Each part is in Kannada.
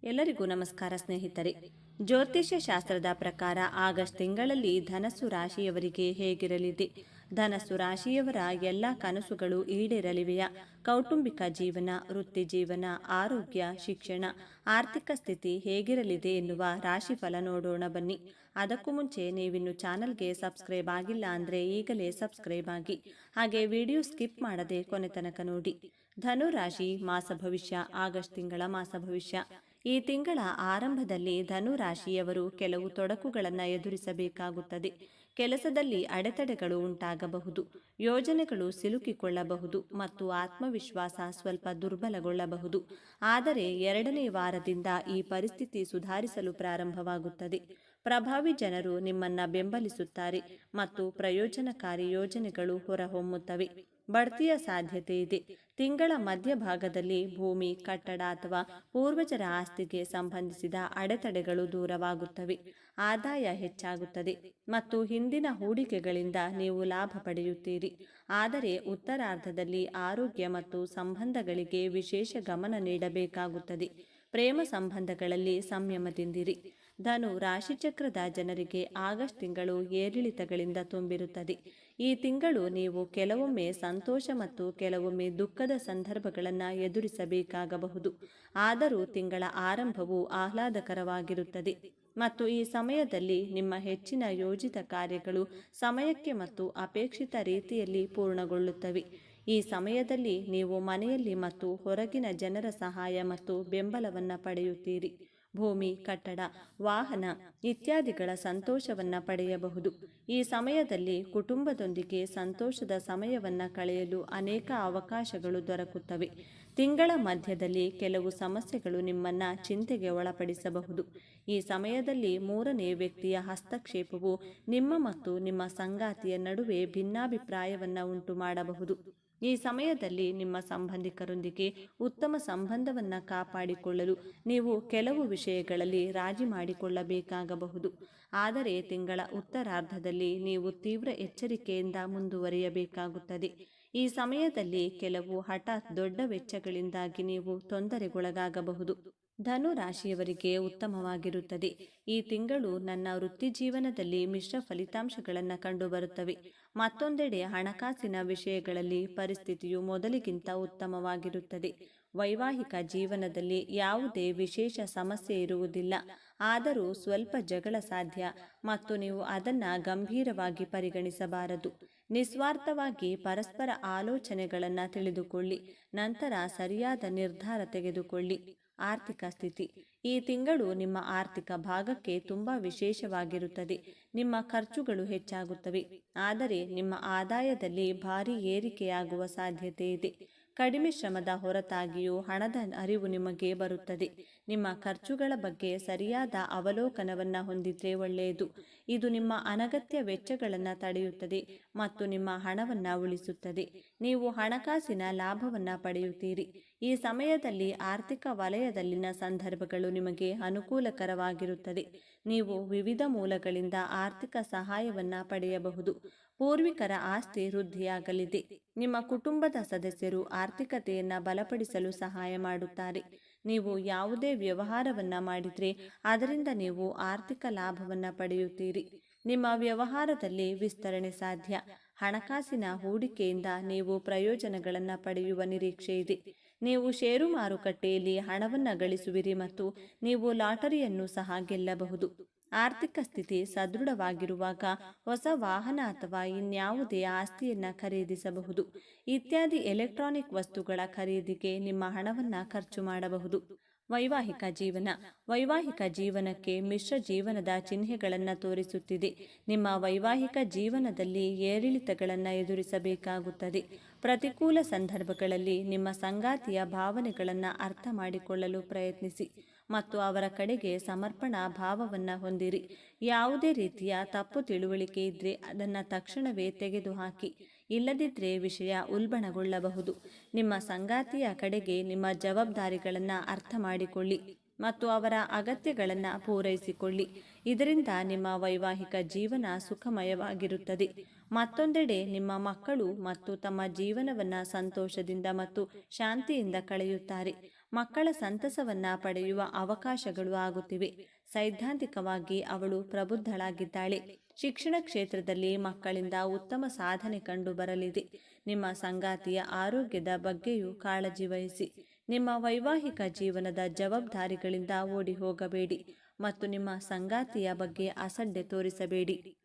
ಎಲ್ಲರಿಗೂ ನಮಸ್ಕಾರ ಸ್ನೇಹಿತರೆ. ಜ್ಯೋತಿಷ್ಯ ಶಾಸ್ತ್ರದ ಪ್ರಕಾರ ಆಗಸ್ಟ್ ತಿಂಗಳಲ್ಲಿ ಧನಸ್ಸು ರಾಶಿಯವರಿಗೆ ಹೇಗಿರಲಿದೆ? ಧನಸ್ಸು ರಾಶಿಯವರ ಎಲ್ಲ ಕನಸುಗಳು ಈಡೇರಲಿವೆಯಾ? ಕೌಟುಂಬಿಕ ಜೀವನ, ವೃತ್ತಿ ಜೀವನ, ಆರೋಗ್ಯ, ಶಿಕ್ಷಣ, ಆರ್ಥಿಕ ಸ್ಥಿತಿ ಹೇಗಿರಲಿದೆ ಎನ್ನುವ ರಾಶಿಫಲ ನೋಡೋಣ ಬನ್ನಿ. ಅದಕ್ಕೂ ಮುಂಚೆ ನೀವಿನ್ನು ಚಾನಲ್ಗೆ ಸಬ್ಸ್ಕ್ರೈಬ್ ಆಗಿಲ್ಲ ಅಂದರೆ ಈಗಲೇ ಸಬ್ಸ್ಕ್ರೈಬ್ ಆಗಿ, ಹಾಗೆ ವಿಡಿಯೋ ಸ್ಕಿಪ್ ಮಾಡದೆ ಕೊನೆ ತನಕ ನೋಡಿ. ಧನು ರಾಶಿ ಮಾಸ ಭವಿಷ್ಯ. ಆಗಸ್ಟ್ ತಿಂಗಳ ಮಾಸ ಭವಿಷ್ಯ. ಈ ತಿಂಗಳ ಆರಂಭದಲ್ಲಿ ಧನು ರಾಶಿಯವರು ಕೆಲವು ತೊಡಕುಗಳನ್ನು ಎದುರಿಸಬೇಕಾಗುತ್ತದೆ. ಕೆಲಸದಲ್ಲಿ ಅಡೆತಡೆಗಳು ಉಂಟಾಗಬಹುದು, ಯೋಜನೆಗಳು ಸಿಲುಕಿಕೊಳ್ಳಬಹುದು ಮತ್ತು ಆತ್ಮವಿಶ್ವಾಸ ಸ್ವಲ್ಪ ದುರ್ಬಲಗೊಳ್ಳಬಹುದು. ಆದರೆ ಎರಡನೇ ವಾರದಿಂದ ಈ ಪರಿಸ್ಥಿತಿ ಸುಧಾರಿಸಲು ಪ್ರಾರಂಭವಾಗುತ್ತದೆ. ಪ್ರಭಾವಿ ಜನರು ನಿಮ್ಮನ್ನ ಬೆಂಬಲಿಸುತ್ತಾರೆ ಮತ್ತು ಪ್ರಯೋಜನಕಾರಿ ಯೋಜನೆಗಳು ಹೊರಹೊಮ್ಮುತ್ತವೆ. ಬಡ್ತಿಯ ಸಾಧ್ಯತೆ ಇದೆ. ತಿಂಗಳ ಮಧ್ಯಭಾಗದಲ್ಲಿ ಭೂಮಿ, ಕಟ್ಟಡ ಅಥವಾ ಪೂರ್ವಜರ ಆಸ್ತಿಗೆ ಸಂಬಂಧಿಸಿದ ಅಡೆತಡೆಗಳು ದೂರವಾಗುತ್ತವೆ. ಆದಾಯ ಹೆಚ್ಚಾಗುತ್ತದೆ ಮತ್ತು ಹಿಂದಿನ ಹೂಡಿಕೆಗಳಿಂದ ನೀವು ಲಾಭ ಪಡೆಯುತ್ತೀರಿ. ಆದರೆ ಉತ್ತರಾರ್ಧದಲ್ಲಿ ಆರೋಗ್ಯ ಮತ್ತು ಸಂಬಂಧಗಳಿಗೆ ವಿಶೇಷ ಗಮನ ನೀಡಬೇಕಾಗುತ್ತದೆ. ಪ್ರೇಮ ಸಂಬಂಧಗಳಲ್ಲಿ ಸಂಯಮದಿಂದಿರಿ. ಧನು ರಾಶಿಚಕ್ರದ ಜನರಿಗೆ ಆಗಸ್ಟ್ ತಿಂಗಳು ಏರಿಳಿತಗಳಿಂದ ತುಂಬಿರುತ್ತದೆ. ಈ ತಿಂಗಳು ನೀವು ಕೆಲವೊಮ್ಮೆ ಸಂತೋಷ ಮತ್ತು ಕೆಲವೊಮ್ಮೆ ದುಃಖದ ಸಂದರ್ಭಗಳನ್ನು ಎದುರಿಸಬೇಕಾಗಬಹುದು. ಆದರೂ ತಿಂಗಳ ಆರಂಭವು ಆಹ್ಲಾದಕರವಾಗಿರುತ್ತದೆ ಮತ್ತು ಈ ಸಮಯದಲ್ಲಿ ನಿಮ್ಮ ಹೆಚ್ಚಿನ ಯೋಜಿತ ಕಾರ್ಯಗಳು ಸಮಯಕ್ಕೆ ಮತ್ತು ಅಪೇಕ್ಷಿತ ರೀತಿಯಲ್ಲಿ ಪೂರ್ಣಗೊಳ್ಳುತ್ತವೆ. ಈ ಸಮಯದಲ್ಲಿ ನೀವು ಮನೆಯಲ್ಲಿ ಮತ್ತು ಹೊರಗಿನ ಜನರ ಸಹಾಯ ಮತ್ತು ಬೆಂಬಲವನ್ನು ಪಡೆಯುತ್ತೀರಿ. ಭೂಮಿ, ಕಟ್ಟಡ, ವಾಹನ ಇತ್ಯಾದಿಗಳ ಸಂತೋಷವನ್ನು ಪಡೆಯಬಹುದು. ಈ ಸಮಯದಲ್ಲಿ ಕುಟುಂಬದೊಂದಿಗೆ ಸಂತೋಷದ ಸಮಯವನ್ನು ಕಳೆಯಲು ಅನೇಕ ಅವಕಾಶಗಳು ದೊರಕುತ್ತವೆ. ತಿಂಗಳ ಮಧ್ಯದಲ್ಲಿ ಕೆಲವು ಸಮಸ್ಯೆಗಳು ನಿಮ್ಮನ್ನ ಚಿಂತೆಗೆ ಒಳಪಡಿಸಬಹುದು. ಈ ಸಮಯದಲ್ಲಿ ಮೂರನೇ ವ್ಯಕ್ತಿಯ ಹಸ್ತಕ್ಷೇಪವು ನಿಮ್ಮ ಮತ್ತು ನಿಮ್ಮ ಸಂಗಾತಿಯ ನಡುವೆ ಭಿನ್ನಾಭಿಪ್ರಾಯವನ್ನು ಉಂಟು ಮಾಡಬಹುದು. ಈ ಸಮಯದಲ್ಲಿ ನಿಮ್ಮ ಸಂಬಂಧಿಕರೊಂದಿಗೆ ಉತ್ತಮ ಸಂಬಂಧವನ್ನು ಕಾಪಾಡಿಕೊಳ್ಳಲು ನೀವು ಕೆಲವು ವಿಷಯಗಳಲ್ಲಿ ರಾಜಿ ಮಾಡಿಕೊಳ್ಳಬೇಕಾಗಬಹುದು. ಆದರೆ ತಿಂಗಳ ಉತ್ತರಾರ್ಧದಲ್ಲಿ ನೀವು ತೀವ್ರ ಎಚ್ಚರಿಕೆಯಿಂದ ಮುಂದುವರಿಯಬೇಕಾಗುತ್ತದೆ. ಈ ಸಮಯದಲ್ಲಿ ಕೆಲವು ಹಠಾತ್ ದೊಡ್ಡ ವೆಚ್ಚಗಳಿಂದಾಗಿ ನೀವು ತೊಂದರೆಗೊಳಗಾಗಬಹುದು. ಧನು ರಾಶಿಯವರಿಗೆ ಉತ್ತಮವಾಗಿರುತ್ತದೆ. ಈ ತಿಂಗಳು ನನ್ನ ವೃತ್ತಿ ಜೀವನದಲ್ಲಿ ಮಿಶ್ರ ಫಲಿತಾಂಶಗಳನ್ನು ಕಂಡುಬರುತ್ತವೆ. ಮತ್ತೊಂದೆಡೆ ಹಣಕಾಸಿನ ವಿಷಯಗಳಲ್ಲಿ ಪರಿಸ್ಥಿತಿಯು ಮೊದಲಿಗಿಂತ ಉತ್ತಮವಾಗಿರುತ್ತದೆ. ವೈವಾಹಿಕ ಜೀವನದಲ್ಲಿ ಯಾವುದೇ ವಿಶೇಷ ಸಮಸ್ಯೆ ಇರುವುದಿಲ್ಲ, ಆದರೂ ಸ್ವಲ್ಪ ಜಗಳ ಸಾಧ್ಯ ಮತ್ತು ನೀವು ಅದನ್ನು ಗಂಭೀರವಾಗಿ ಪರಿಗಣಿಸಬಾರದು. ನಿಸ್ವಾರ್ಥವಾಗಿ ಪರಸ್ಪರ ಆಲೋಚನೆಗಳನ್ನು ತಿಳಿದುಕೊಳ್ಳಿ, ನಂತರ ಸರಿಯಾದ ನಿರ್ಧಾರ ತೆಗೆದುಕೊಳ್ಳಿ. ಆರ್ಥಿಕ ಸ್ಥಿತಿ. ಈ ತಿಂಗಳು ನಿಮ್ಮ ಆರ್ಥಿಕ ಭಾಗಕ್ಕೆ ತುಂಬ ವಿಶೇಷವಾಗಿರುತ್ತದೆ. ನಿಮ್ಮ ಖರ್ಚುಗಳು ಹೆಚ್ಚಾಗುತ್ತವೆ, ಆದರೆ ನಿಮ್ಮ ಆದಾಯದಲ್ಲಿ ಭಾರೀ ಏರಿಕೆಯಾಗುವ ಸಾಧ್ಯತೆ ಇದೆ. ಕಡಿಮೆ ಶ್ರಮದ ಹೊರತಾಗಿಯೂ ಹಣದ ಅರಿವು ನಿಮಗೆ ಬರುತ್ತದೆ. ನಿಮ್ಮ ಖರ್ಚುಗಳ ಬಗ್ಗೆ ಸರಿಯಾದ ಅವಲೋಕನವನ್ನು ಹೊಂದಿದ್ರೆ ಒಳ್ಳೆಯದು. ಇದು ನಿಮ್ಮ ಅನಗತ್ಯ ವೆಚ್ಚಗಳನ್ನು ತಡೆಯುತ್ತದೆ ಮತ್ತು ನಿಮ್ಮ ಹಣವನ್ನು ಉಳಿಸುತ್ತದೆ. ನೀವು ಹಣಕಾಸಿನ ಲಾಭವನ್ನು ಪಡೆಯುತ್ತೀರಿ. ಈ ಸಮಯದಲ್ಲಿ ಆರ್ಥಿಕ ವಲಯದಲ್ಲಿನ ಸಂದರ್ಭಗಳು ನಿಮಗೆ ಅನುಕೂಲಕರವಾಗಿರುತ್ತದೆ. ನೀವು ವಿವಿಧ ಮೂಲಗಳಿಂದ ಆರ್ಥಿಕ ಸಹಾಯವನ್ನು ಪಡೆಯಬಹುದು. ಪೂರ್ವಿಕರ ಆಸ್ತಿ ವೃದ್ಧಿಯಾಗಲಿದೆ. ನಿಮ್ಮ ಕುಟುಂಬದ ಸದಸ್ಯರು ಆರ್ಥಿಕತೆಯನ್ನು ಬಲಪಡಿಸಲು ಸಹಾಯ ಮಾಡುತ್ತಾರೆ. ನೀವು ಯಾವುದೇ ವ್ಯವಹಾರವನ್ನು ಮಾಡಿದರೆ ಅದರಿಂದ ನೀವು ಆರ್ಥಿಕ ಲಾಭವನ್ನು ಪಡೆಯುತ್ತೀರಿ. ನಿಮ್ಮ ವ್ಯವಹಾರದಲ್ಲಿ ವಿಸ್ತರಣೆ ಸಾಧ್ಯ. ಹಣಕಾಸಿನ ಹೂಡಿಕೆಯಿಂದ ನೀವು ಪ್ರಯೋಜನಗಳನ್ನು ಪಡೆಯುವ ನಿರೀಕ್ಷೆ ಇದೆ. ನೀವು ಷೇರು ಮಾರುಕಟ್ಟೆಯಲ್ಲಿ ಹಣವನ್ನು ಗಳಿಸುವಿರಿ ಮತ್ತು ನೀವು ಲಾಟರಿಯನ್ನು ಸಹ ಗೆಲ್ಲಬಹುದು. ಆರ್ಥಿಕ ಸ್ಥಿತಿ ಸದೃಢವಾಗಿರುವಾಗ ಹೊಸ ವಾಹನ ಅಥವಾ ಇನ್ಯಾವುದೇ ಆಸ್ತಿಯನ್ನು ಖರೀದಿಸಬಹುದು. ಇತ್ಯಾದಿ ಎಲೆಕ್ಟ್ರಾನಿಕ್ ವಸ್ತುಗಳ ಖರೀದಿಗೆ ನಿಮ್ಮ ಹಣವನ್ನು ಖರ್ಚು ಮಾಡಬಹುದು. ವೈವಾಹಿಕ ಜೀವನ. ವೈವಾಹಿಕ ಜೀವನಕ್ಕೆ ಮಿಶ್ರ ಜೀವನದ ಚಿಹ್ನೆಗಳನ್ನು ತೋರಿಸುತ್ತಿದೆ. ನಿಮ್ಮ ವೈವಾಹಿಕ ಜೀವನದಲ್ಲಿ ಏರಿಳಿತಗಳನ್ನು ಎದುರಿಸಬೇಕಾಗುತ್ತದೆ. ಪ್ರತಿಕೂಲ ಸಂದರ್ಭಗಳಲ್ಲಿ ನಿಮ್ಮ ಸಂಗಾತಿಯ ಭಾವನೆಗಳನ್ನು ಅರ್ಥ ಮಾಡಿಕೊಳ್ಳಲು ಪ್ರಯತ್ನಿಸಿ ಮತ್ತು ಅವರ ಕಡೆಗೆ ಸಮರ್ಪಣಾ ಭಾವವನ್ನು ಹೊಂದಿರಿ. ಯಾವುದೇ ರೀತಿಯ ತಪ್ಪು ತಿಳುವಳಿಕೆ ಇದ್ದರೆ ಅದನ್ನು ತಕ್ಷಣವೇ ತೆಗೆದುಹಾಕಿ, ಇಲ್ಲದಿದ್ದರೆ ವಿಷಯ ಉಲ್ಬಣಗೊಳ್ಳಬಹುದು. ನಿಮ್ಮ ಸಂಗಾತಿಯ ಕಡೆಗೆ ನಿಮ್ಮ ಜವಾಬ್ದಾರಿಗಳನ್ನು ಅರ್ಥ ಮಾಡಿಕೊಳ್ಳಿ ಮತ್ತು ಅವರ ಅಗತ್ಯಗಳನ್ನು ಪೂರೈಸಿಕೊಳ್ಳಿ. ಇದರಿಂದ ನಿಮ್ಮ ವೈವಾಹಿಕ ಜೀವನ ಸುಖಮಯವಾಗಿರುತ್ತದೆ. ಮತ್ತೊಂದೆಡೆ ನಿಮ್ಮ ಮಕ್ಕಳು ಮತ್ತು ತಮ್ಮ ಜೀವನವನ್ನು ಸಂತೋಷದಿಂದ ಮತ್ತು ಶಾಂತಿಯಿಂದ ಕಳೆಯುತ್ತಾರೆ. ಮಕ್ಕಳ ಸಂತಸವನ್ನ ಪಡೆಯುವ ಅವಕಾಶಗಳು ಆಗುತ್ತಿವೆ. ಸೈದ್ಧಾಂತಿಕವಾಗಿ ಅವಳು ಪ್ರಬುದ್ಧಳಾಗಿದ್ದಾಳೆ. ಶಿಕ್ಷಣ ಕ್ಷೇತ್ರದಲ್ಲಿ ಮಕ್ಕಳಿಂದ ಉತ್ತಮ ಸಾಧನೆ ಕಂಡು ಬರಲಿದೆ. ನಿಮ್ಮ ಸಂಗಾತಿಯ ಆರೋಗ್ಯದ ಬಗ್ಗೆಯೂ ಕಾಳಜಿ ವಹಿಸಿ. ನಿಮ್ಮ ವೈವಾಹಿಕ ಜೀವನದ ಜವಾಬ್ದಾರಿಗಳಿಂದ ಓಡಿ ಹೋಗಬೇಡಿ ಮತ್ತು ನಿಮ್ಮ ಸಂಗಾತಿಯ ಬಗ್ಗೆ ಅಸಡ್ಡೆ ತೋರಿಸಬೇಡಿ.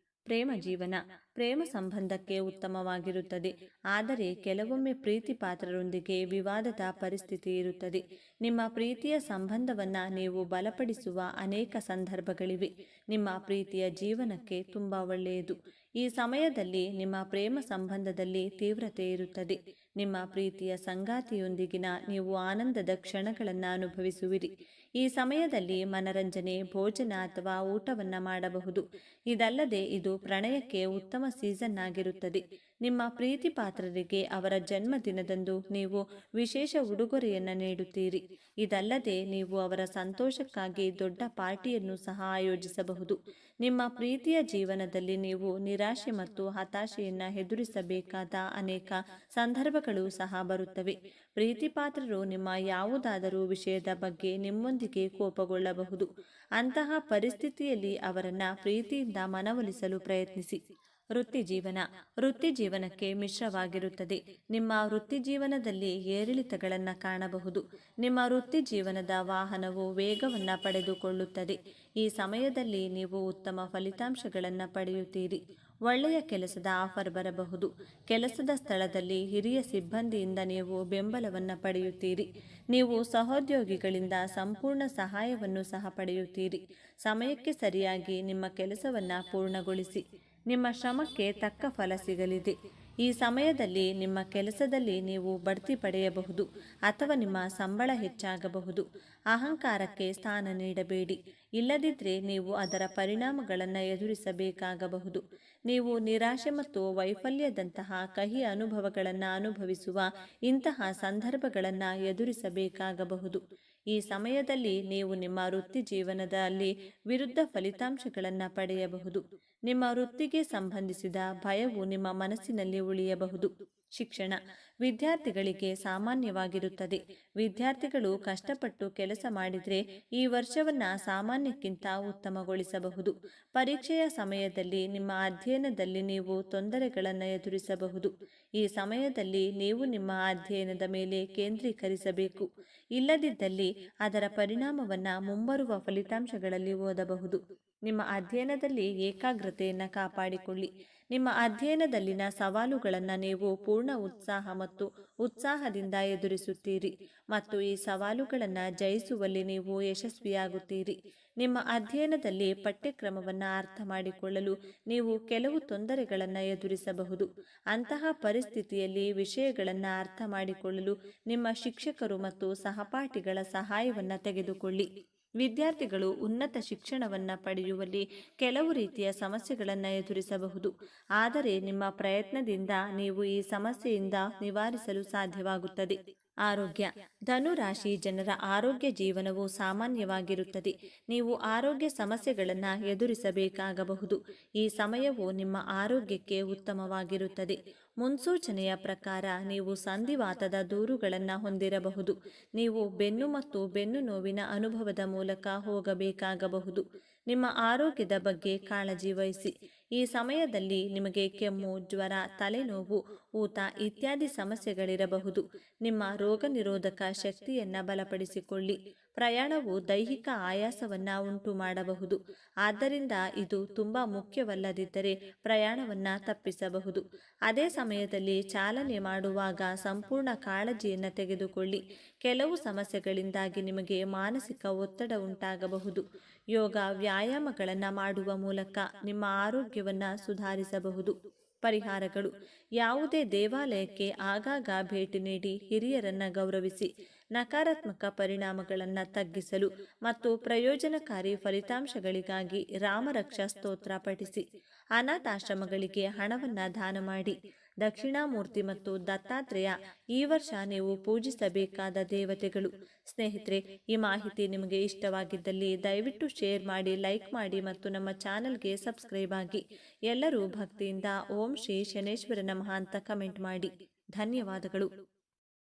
ಪ್ರೇಮ ಜೀವನ ಪ್ರೇಮ ಸಂಬಂಧಕ್ಕೆ ಉತ್ತಮವಾಗಿರುತ್ತದೆ, ಆದರೆ ಕೆಲವೊಮ್ಮೆ ಪ್ರೀತಿ ಪಾತ್ರರೊಂದಿಗೆ ವಿವಾದದ ಪರಿಸ್ಥಿತಿ ಇರುತ್ತದೆ. ನಿಮ್ಮ ಪ್ರೀತಿಯ ಸಂಬಂಧವನ್ನ ನೀವು ಬಲಪಡಿಸುವ ಅನೇಕ ಸಂದರ್ಭಗಳಿವೆ. ನಿಮ್ಮ ಪ್ರೀತಿಯ ಜೀವನಕ್ಕೆ ತುಂಬಾ ಒಳ್ಳೆಯದು. ಈ ಸಮಯದಲ್ಲಿ ನಿಮ್ಮ ಪ್ರೇಮ ಸಂಬಂಧದಲ್ಲಿ ತೀವ್ರತೆ ಇರುತ್ತದೆ. ನಿಮ್ಮ ಪ್ರೀತಿಯ ಸಂಗಾತಿಯೊಂದಿಗಿನ ನೀವು ಆನಂದದ ಕ್ಷಣಗಳನ್ನು ಅನುಭವಿಸುವಿರಿ. ಈ ಸಮಯದಲ್ಲಿ ಮನರಂಜನೆ, ಭೋಜನ ಅಥವಾ ಊಟವನ್ನ ಮಾಡಬಹುದು. ಇದಲ್ಲದೆ ಇದು ಪ್ರಣಯಕ್ಕೆ ಉತ್ತಮ ಸೀಸನ್ ಆಗಿರುತ್ತದೆ. ನಿಮ್ಮ ಪ್ರೀತಿ ಪಾತ್ರರಿಗೆ ಅವರ ಜನ್ಮದಿನದಂದು ನೀವು ವಿಶೇಷ ಉಡುಗೊರೆಯನ್ನು ನೀಡುತ್ತೀರಿ. ಇದಲ್ಲದೆ ನೀವು ಅವರ ಸಂತೋಷಕ್ಕಾಗಿ ದೊಡ್ಡ ಪಾರ್ಟಿಯನ್ನು ಸಹ ಆಯೋಜಿಸಬಹುದು. ನಿಮ್ಮ ಪ್ರೀತಿಯ ಜೀವನದಲ್ಲಿ ನೀವು ನಿರಾಶೆ ಮತ್ತು ಹತಾಶೆಯನ್ನು ಎದುರಿಸಬೇಕಾದ ಅನೇಕ ಸಂದರ್ಭಗಳು ಸಹ ಬರುತ್ತವೆ. ಪ್ರೀತಿ ಪಾತ್ರರು ನಿಮ್ಮ ಯಾವುದಾದರೂ ವಿಷಯದ ಬಗ್ಗೆ ನಿಮ್ಮೊಂದಿಗೆ ಕೋಪಗೊಳ್ಳಬಹುದು. ಅಂತಹ ಪರಿಸ್ಥಿತಿಯಲ್ಲಿ ಅವರನ್ನ ಪ್ರೀತಿಯಿಂದ ಮನವೊಲಿಸಲು ಪ್ರಯತ್ನಿಸಿ. ವೃತ್ತಿ ಜೀವನಕ್ಕೆ ಮಿಶ್ರವಾಗಿರುತ್ತದೆ. ನಿಮ್ಮ ವೃತ್ತಿ ಜೀವನದಲ್ಲಿ ಏರಿಳಿತಗಳನ್ನು ಕಾಣಬಹುದು. ನಿಮ್ಮ ವೃತ್ತಿ ಜೀವನದ ವಾಹನವು ವೇಗವನ್ನು ಪಡೆದುಕೊಳ್ಳುತ್ತದೆ. ಈ ಸಮಯದಲ್ಲಿ ನೀವು ಉತ್ತಮ ಫಲಿತಾಂಶಗಳನ್ನು ಪಡೆಯುತ್ತೀರಿ. ಒಳ್ಳೆಯ ಕೆಲಸದ ಆಫರ್ ಬರಬಹುದು. ಕೆಲಸದ ಸ್ಥಳದಲ್ಲಿ ಹಿರಿಯ ಸಿಬ್ಬಂದಿಯಿಂದ ನೀವು ಬೆಂಬಲವನ್ನು ಪಡೆಯುತ್ತೀರಿ. ನೀವು ಸಹೋದ್ಯೋಗಿಗಳಿಂದ ಸಂಪೂರ್ಣ ಸಹಾಯವನ್ನು ಸಹ ಪಡೆಯುತ್ತೀರಿ. ಸಮಯಕ್ಕೆ ಸರಿಯಾಗಿ ನಿಮ್ಮ ಕೆಲಸವನ್ನು ಪೂರ್ಣಗೊಳಿಸಿ. ನಿಮ್ಮ ಶ್ರಮಕ್ಕೆ ತಕ್ಕ ಫಲ ಸಿಗಲಿದೆ. ಈ ಸಮಯದಲ್ಲಿ ನಿಮ್ಮ ಕೆಲಸದಲ್ಲಿ ನೀವು ಬಡ್ತಿ ಪಡೆಯಬಹುದು ಅಥವಾ ನಿಮ್ಮ ಸಂಬಳ ಹೆಚ್ಚಾಗಬಹುದು. ಅಹಂಕಾರಕ್ಕೆ ಸ್ಥಾನ ನೀಡಬೇಡಿ, ಇಲ್ಲದಿದ್ದರೆ ನೀವು ಅದರ ಪರಿಣಾಮಗಳನ್ನು ಎದುರಿಸಬೇಕಾಗಬಹುದು. ನೀವು ನಿರಾಶೆ ಮತ್ತು ವೈಫಲ್ಯದಂತಹ ಕಹಿ ಅನುಭವಗಳನ್ನು ಅನುಭವಿಸುವ ಇಂತಹ ಸಂದರ್ಭಗಳನ್ನು ಎದುರಿಸಬೇಕಾಗಬಹುದು. ಈ ಸಮಯದಲ್ಲಿ ನೀವು ನಿಮ್ಮ ವೃತ್ತಿ ಜೀವನದಲ್ಲಿ ವಿರುದ್ಧ ಫಲಿತಾಂಶಗಳನ್ನು ಪಡೆಯಬಹುದು. ನಿಮ್ಮ ವೃತ್ತಿಗೆ ಸಂಬಂಧಿಸಿದ ಭಯವು ನಿಮ್ಮ ಮನಸ್ಸಿನಲ್ಲಿ ಉಳಿಯಬಹುದು. ಶಿಕ್ಷಣ ವಿದ್ಯಾರ್ಥಿಗಳಿಗೆ ಸಾಮಾನ್ಯವಾಗಿರುತ್ತದೆ. ವಿದ್ಯಾರ್ಥಿಗಳು ಕಷ್ಟಪಟ್ಟು ಕೆಲಸ ಮಾಡಿದರೆ ಈ ವರ್ಷವನ್ನ ಸಾಮಾನ್ಯಕ್ಕಿಂತ ಉತ್ತಮಗೊಳಿಸಬಹುದು. ಪರೀಕ್ಷೆಯ ಸಮಯದಲ್ಲಿ ನಿಮ್ಮ ಅಧ್ಯಯನದಲ್ಲಿ ನೀವು ತೊಂದರೆಗಳನ್ನು ಎದುರಿಸಬಹುದು. ಈ ಸಮಯದಲ್ಲಿ ನೀವು ನಿಮ್ಮ ಅಧ್ಯಯನದ ಮೇಲೆ ಕೇಂದ್ರೀಕರಿಸಬೇಕು. ಇಲ್ಲದಿದ್ದಲ್ಲಿ ಅದರ ಪರಿಣಾಮವನ್ನು ಮುಂಬರುವ ಫಲಿತಾಂಶಗಳಲ್ಲಿ ಓದಬಹುದು. ನಿಮ್ಮ ಅಧ್ಯಯನದಲ್ಲಿ ಏಕಾಗ್ರತೆಯನ್ನು ಕಾಪಾಡಿಕೊಳ್ಳಿ. ನಿಮ್ಮ ಅಧ್ಯಯನದಲ್ಲಿನ ಸವಾಲುಗಳನ್ನು ನೀವು ಪೂರ್ಣ ಉತ್ಸಾಹ ಮತ್ತು ಉತ್ಸಾಹದಿಂದ ಎದುರಿಸುತ್ತೀರಿ ಮತ್ತು ಈ ಸವಾಲುಗಳನ್ನು ಜಯಿಸುವಲ್ಲಿ ನೀವು ಯಶಸ್ವಿಯಾಗುತ್ತೀರಿ. ನಿಮ್ಮ ಅಧ್ಯಯನದಲ್ಲಿ ಪಠ್ಯಕ್ರಮವನ್ನು ಅರ್ಥ ಮಾಡಿಕೊಳ್ಳಲು ನೀವು ಕೆಲವು ತೊಂದರೆಗಳನ್ನು ಎದುರಿಸಬಹುದು. ಅಂತಹ ಪರಿಸ್ಥಿತಿಯಲ್ಲಿ ವಿಷಯಗಳನ್ನು ಅರ್ಥ ಮಾಡಿಕೊಳ್ಳಲು ನಿಮ್ಮ ಶಿಕ್ಷಕರು ಮತ್ತು ಸಹಪಾಠಿಗಳ ಸಹಾಯವನ್ನು ತೆಗೆದುಕೊಳ್ಳಿ. ವಿದ್ಯಾರ್ಥಿಗಳು ಉನ್ನತ ಶಿಕ್ಷಣವನ್ನು ಪಡೆಯುವಲ್ಲಿ ಕೆಲವು ರೀತಿಯ ಸಮಸ್ಯೆಗಳನ್ನು ಎದುರಿಸಬಹುದು, ಆದರೆ ನಿಮ್ಮ ಪ್ರಯತ್ನದಿಂದ ನೀವು ಈ ಸಮಸ್ಯೆಯಿಂದ ನಿವಾರಿಸಲು ಸಾಧ್ಯವಾಗುತ್ತದೆ. ಆರೋಗ್ಯ ಧನು ರಾಶಿ ಜನರ ಆರೋಗ್ಯ ಜೀವನವು ಸಾಮಾನ್ಯವಾಗಿರುತ್ತದೆ. ನೀವು ಆರೋಗ್ಯ ಸಮಸ್ಯೆಗಳನ್ನು ಎದುರಿಸಬೇಕಾಗಬಹುದು. ಈ ಸಮಯವು ನಿಮ್ಮ ಆರೋಗ್ಯಕ್ಕೆ ಉತ್ತಮವಾಗಿರುತ್ತದೆ. ಮುನ್ಸೂಚನೆಯ ಪ್ರಕಾರ ನೀವು ಸಂಧಿವಾತದ ದೂರುಗಳನ್ನು ಹೊಂದಿರಬಹುದು. ನೀವು ಬೆನ್ನು ಮತ್ತು ಬೆನ್ನು ನೋವಿನ ಅನುಭವದ ಮೂಲಕ ಹೋಗಬೇಕಾಗಬಹುದು. ನಿಮ್ಮ ಆರೋಗ್ಯದ ಬಗ್ಗೆ ಕಾಳಜಿ ವಹಿಸಿ. ಈ ಸಮಯದಲ್ಲಿ ನಿಮಗೆ ಕೆಮ್ಮು, ಜ್ವರ, ತಲೆನೋವು, ಊತ ಇತ್ಯಾದಿ ಸಮಸ್ಯೆಗಳಿರಬಹುದು. ನಿಮ್ಮ ರೋಗ ನಿರೋಧಕ ಶಕ್ತಿಯನ್ನು ಬಲಪಡಿಸಿಕೊಳ್ಳಿ. ಪ್ರಯಾಣವು ದೈಹಿಕ ಆಯಾಸವನ್ನು ಉಂಟು ಮಾಡಬಹುದು, ಆದ್ದರಿಂದ ಇದು ತುಂಬ ಮುಖ್ಯವಲ್ಲದಿದ್ದರೆ ಪ್ರಯಾಣವನ್ನು ತಪ್ಪಿಸಬಹುದು. ಅದೇ ಸಮಯದಲ್ಲಿ ಚಾಲನೆ ಮಾಡುವಾಗ ಸಂಪೂರ್ಣ ಕಾಳಜಿಯನ್ನು ತೆಗೆದುಕೊಳ್ಳಿ. ಕೆಲವು ಸಮಸ್ಯೆಗಳಿಂದಾಗಿ ನಿಮಗೆ ಮಾನಸಿಕ ಒತ್ತಡ ಉಂಟಾಗಬಹುದು. ಯೋಗ ವ್ಯಾಯಾಮಗಳನ್ನು ಮಾಡುವ ಮೂಲಕ ನಿಮ್ಮ ಆರೋಗ್ಯವನ್ನು ಸುಧಾರಿಸಬಹುದು. ಪರಿಹಾರಗಳು ಯಾವುದೇ ದೇವಾಲಯಕ್ಕೆ ಆಗಾಗ ಭೇಟಿ ನೀಡಿ ಹಿರಿಯರನ್ನು ಗೌರವಿಸಿ. ನಕಾರಾತ್ಮಕ ಪರಿಣಾಮಗಳನ್ನು ತಗ್ಗಿಸಲು ಮತ್ತು ಪ್ರಯೋಜನಕಾರಿ ಫಲಿತಾಂಶಗಳಿಗಾಗಿ ರಾಮರಕ್ಷಾ ಸ್ತೋತ್ರ ಪಠಿಸಿ. ಅನಾಥಾಶ್ರಮಗಳಿಗೆ ಹಣವನ್ನು ದಾನ ಮಾಡಿ. ದಕ್ಷಿಣಾಮೂರ್ತಿ ಮತ್ತು ದತ್ತಾತ್ರೇಯ ಈ ವರ್ಷ ನೀವು ಪೂಜಿಸಬೇಕಾದ ದೇವತೆಗಳು. ಸ್ನೇಹಿತರೆ, ಈ ಮಾಹಿತಿ ನಿಮಗೆ ಇಷ್ಟವಾಗಿದ್ದಲ್ಲಿ ದಯವಿಟ್ಟು ಶೇರ್ ಮಾಡಿ, ಲೈಕ್ ಮಾಡಿ ಮತ್ತು ನಮ್ಮ ಚಾನಲ್ಗೆ ಸಬ್ಸ್ಕ್ರೈಬ್ ಆಗಿ. ಎಲ್ಲರೂ ಭಕ್ತಿಯಿಂದ ಓಂ ಶ್ರೀ ಶನೇಶ್ವರ ನಮಃ ಅಂತ ಕಮೆಂಟ್ ಮಾಡಿ. ಧನ್ಯವಾದಗಳು.